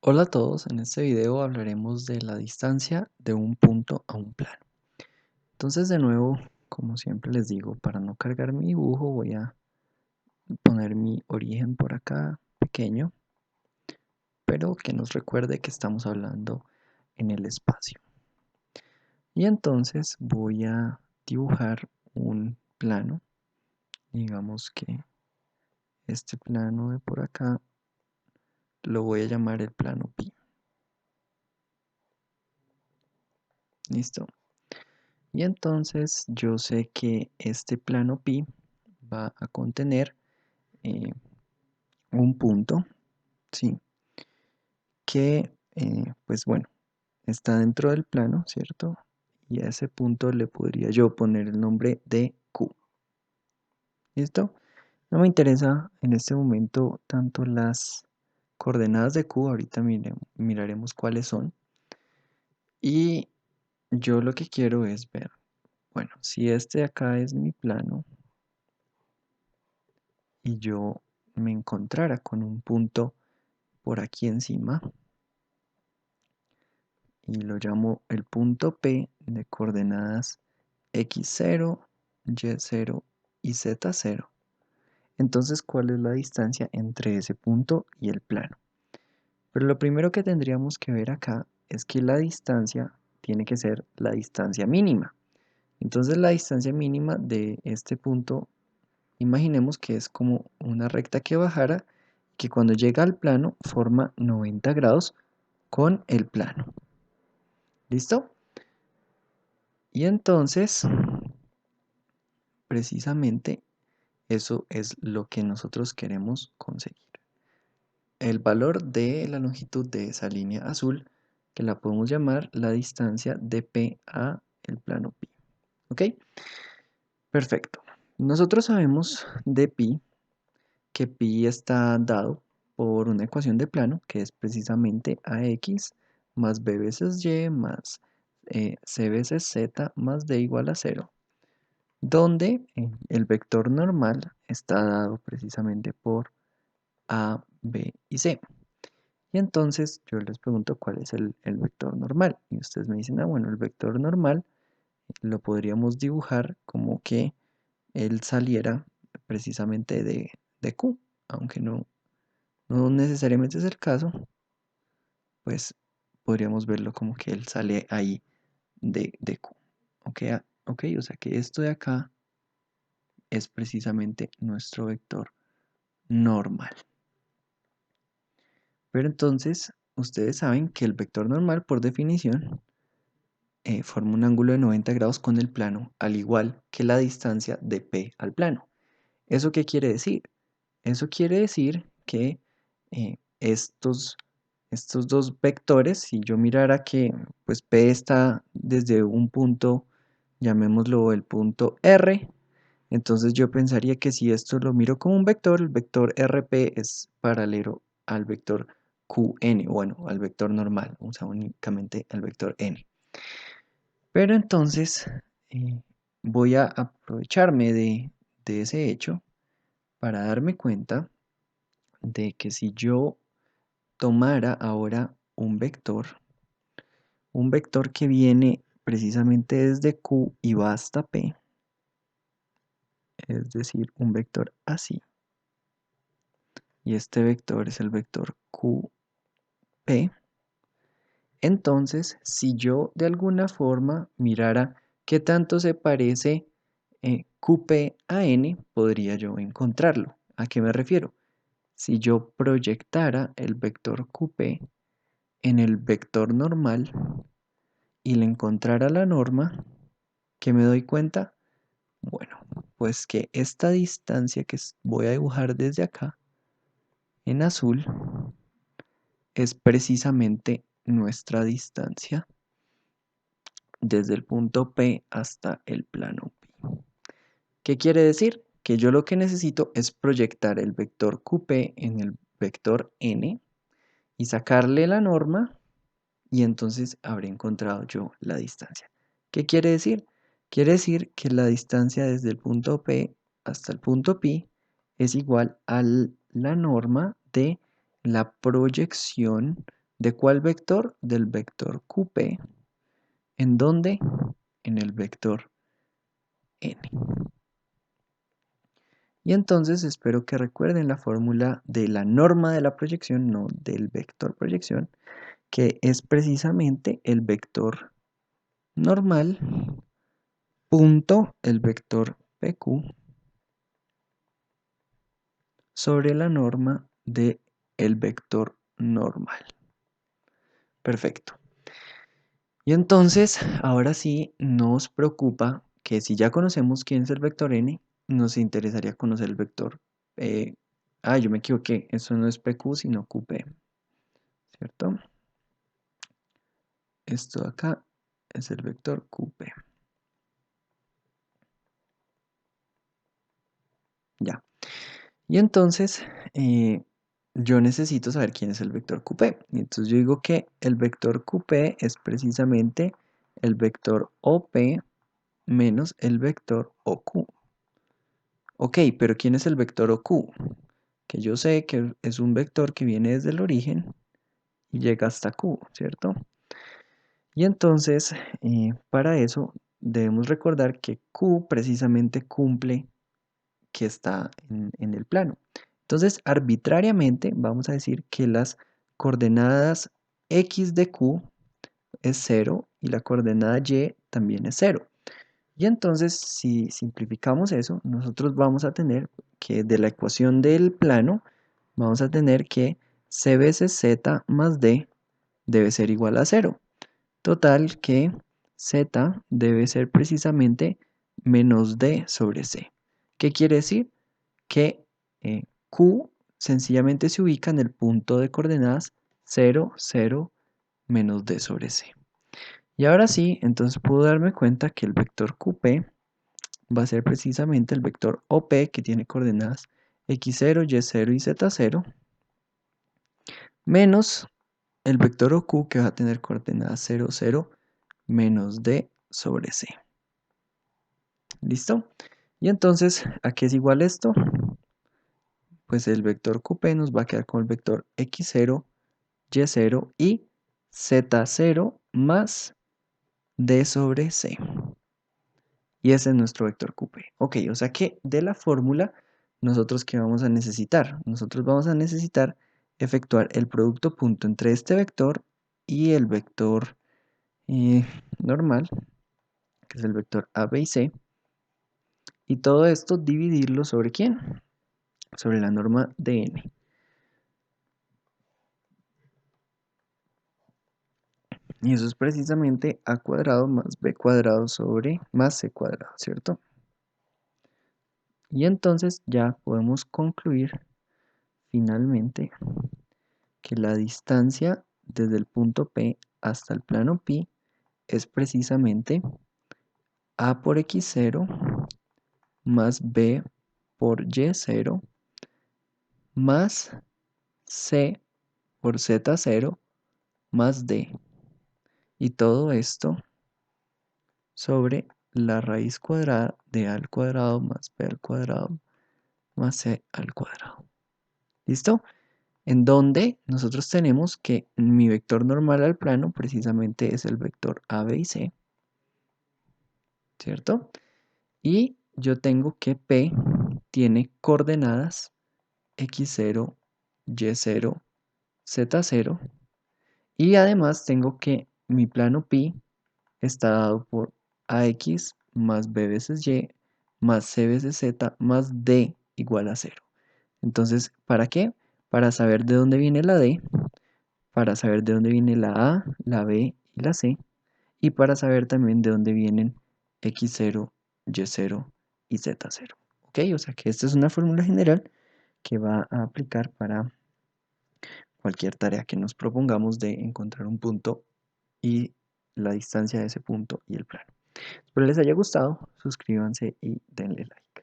Hola a todos, en este video hablaremos de la distancia de un punto a un plano. Entonces de nuevo, como siempre les digo, para no cargar mi dibujo voy a poner mi origen por acá pequeño, pero que nos recuerde que estamos hablando en el espacio. Y entonces voy a dibujar un plano, digamos que este plano de por acá lo voy a llamar el plano pi. ¿Listo? Y entonces yo sé que este plano pi va a contener eh, un punto, ¿sí? Que, pues bueno, está dentro del plano, ¿cierto? Y a ese punto le podría yo poner el nombre de Q. ¿Listo? No me interesa en este momento tanto las coordenadas de Q, ahorita miraremos cuáles son. Y yo lo que quiero es ver, bueno, si este de acá es mi plano, y yo me encontrara con un punto por aquí encima y lo llamo el punto P de coordenadas x0, y0 y z0. Entonces, ¿cuál es la distancia entre ese punto y el plano? Pero lo primero que tendríamos que ver acá es que la distancia tiene que ser la distancia mínima. Entonces, la distancia mínima de este punto, imaginemos que es como una recta que bajara, que cuando llega al plano forma 90 grados con el plano. ¿Listo? Y entonces, precisamente eso es lo que nosotros queremos conseguir. El valor de la longitud de esa línea azul, que la podemos llamar la distancia de P a el plano pi. ¿Ok? Perfecto. Nosotros sabemos de pi que pi está dado por una ecuación de plano que es precisamente ax más b veces y más c veces z más d igual a 0, donde el vector normal está dado precisamente por a, b y c. Y entonces yo les pregunto cuál es el vector normal. Y ustedes me dicen, bueno, el vector normal lo podríamos dibujar como que él saliera precisamente de Q, aunque no necesariamente es el caso, pues podríamos verlo como que él sale ahí de Q. ¿Ok? Ok, o sea que esto de acá es precisamente nuestro vector normal. Pero entonces, ustedes saben que el vector normal, por definición, forma un ángulo de 90 grados con el plano, al igual que la distancia de P al plano. ¿Eso qué quiere decir? Eso quiere decir que estos dos vectores, si yo mirara que pues P está desde un punto, llamémoslo el punto R, entonces yo pensaría que si esto lo miro como un vector, el vector RP es paralelo al vector QN, bueno, al vector normal, o sea, únicamente al vector N. Pero entonces voy a aprovecharme de ese hecho para darme cuenta de que si yo tomara ahora un vector que viene precisamente desde Q y va hasta P, es decir, un vector así, y este vector es el vector QP, entonces si yo de alguna forma mirara qué tanto se parece QP a N, podría yo encontrarlo. ¿A qué me refiero? Si yo proyectara el vector QP en el vector normal y le encontrara la norma, ¿qué me doy cuenta? Bueno, pues que esta distancia que voy a dibujar desde acá, en azul, es precisamente nuestra distancia desde el punto P hasta el plano Pi. ¿Qué quiere decir? Que yo lo que necesito es proyectar el vector QP en el vector N y sacarle la norma y entonces habré encontrado yo la distancia. ¿Qué quiere decir? Quiere decir que la distancia desde el punto P hasta el punto Pi es igual a la norma de la proyección ¿De cuál vector? Del vector QP. ¿En dónde? En el vector n. Y entonces espero que recuerden la fórmula de la norma de la proyección, no del vector proyección, que es precisamente el vector normal punto el vector PQ sobre la norma de el vector normal. Perfecto. Y entonces, ahora sí nos preocupa que si ya conocemos quién es el vector n, nos interesaría conocer el vector. eh, yo me equivoqué, eso no es PQ sino QP, ¿cierto? Esto de acá es el vector QP. Ya. Y entonces, yo necesito saber quién es el vector QP. Y entonces yo digo que el vector QP es precisamente el vector OP menos el vector OQ. Ok, pero ¿quién es el vector OQ? Que yo sé que es un vector que viene desde el origen y llega hasta Q, ¿cierto? Y entonces, para eso debemos recordar que Q precisamente cumple que está en el plano. Entonces, arbitrariamente vamos a decir que las coordenadas x de q es 0 y la coordenada y también es 0. Y entonces, si simplificamos eso, nosotros vamos a tener que de la ecuación del plano, vamos a tener que c veces z más d debe ser igual a 0. Total que z debe ser precisamente menos d sobre c. ¿Qué quiere decir? Que Q sencillamente se ubica en el punto de coordenadas 0, 0, menos d sobre c. Y ahora sí, entonces puedo darme cuenta que el vector QP va a ser precisamente el vector OP que tiene coordenadas x0, y0 y z0, menos el vector OQ que va a tener coordenadas 0, 0, menos d sobre c. ¿Listo? Y entonces, ¿a qué es igual esto? Pues el vector QP nos va a quedar con el vector x0, y0 y z0 más d sobre c. Y ese es nuestro vector QP. Ok, o sea que de la fórmula, nosotros ¿qué vamos a necesitar? Nosotros vamos a necesitar efectuar el producto punto entre este vector y el vector normal, que es el vector a, b y c. Y todo esto dividirlo sobre ¿quién? Sobre la norma de n. Y eso es precisamente a cuadrado más b cuadrado sobre más c cuadrado, ¿cierto? Y entonces ya podemos concluir finalmente que la distancia desde el punto P hasta el plano Pi es precisamente a por x0 más b por y0 más c por z0 más d. Y todo esto sobre la raíz cuadrada de a al cuadrado más b al cuadrado más c al cuadrado. ¿Listo? En donde nosotros tenemos que mi vector normal al plano precisamente es el vector a, b y c, ¿cierto? Y yo tengo que P tiene coordenadas x0, y0, z0, y además tengo que mi plano pi está dado por ax más b veces y más c veces z más d igual a 0. Entonces, ¿para qué? Para saber de dónde viene la d, para saber de dónde viene la a, la b y la c, y para saber también de dónde vienen x0, y0 y z0. ¿Ok? O sea que esta es una fórmula general que va a aplicar para cualquier tarea que nos propongamos de encontrar un punto y la distancia de ese punto y el plano. Espero les haya gustado, suscríbanse y denle like.